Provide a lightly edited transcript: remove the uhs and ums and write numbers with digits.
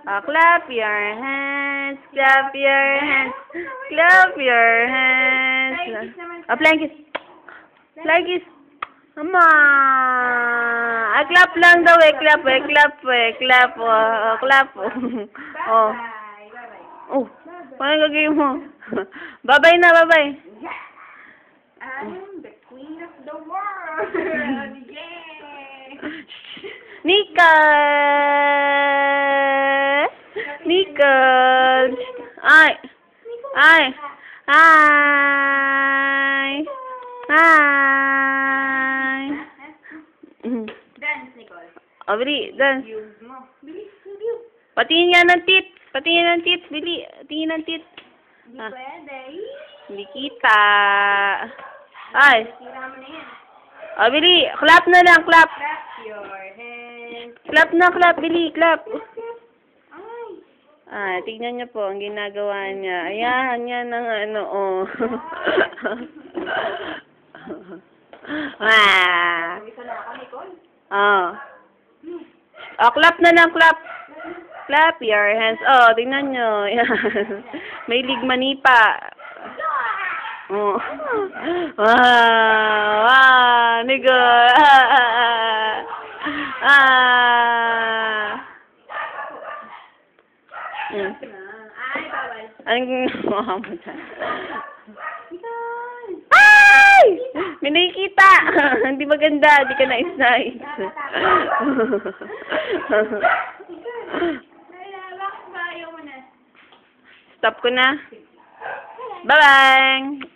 Clap your hands. Clap your hands. Clap your hands. Flying kiss. Flying kiss. Ama. Clap lang daw eh. Clap eh. Clap eh. Clap. Clap. Oh. Oh. Paano gagawin mo? Bye-bye na. Bye-bye. I'm the queen of the world. Yeah. Nicole. Nicole. Ay. Ay. Hi. Hi. Dance, Nicole. Oh, Bili, dance. Use mo. Bilis, bilis. Patingin nga ng tit. Patingin ng tit, Bili. Patingin ng tit. Hindi pwede. Hindi kita. Ay. Tira mo na yan. Oh, Bili. Clap na lang, clap. Clap your hands. Clap na, clap, Bili. Clap. Ay. Tignan niyo po ang ginagawa niya. Ayan, yan ang ano, oh. Isa na ako, Nicole. Oh. Oh, clap na lang, clap. Clap your hands. Oh, tingnan nyo. Yan. May ligmanipa. Oh. Wow. Wow. Nicole. Ay, bawal. Anong ginawa mo dyan? Nicole. Ay! May nakikita! Hindi maganda. Hindi ka nais-nais. Bakit ba ayaw mo na? Stop ko na. Bye-bye!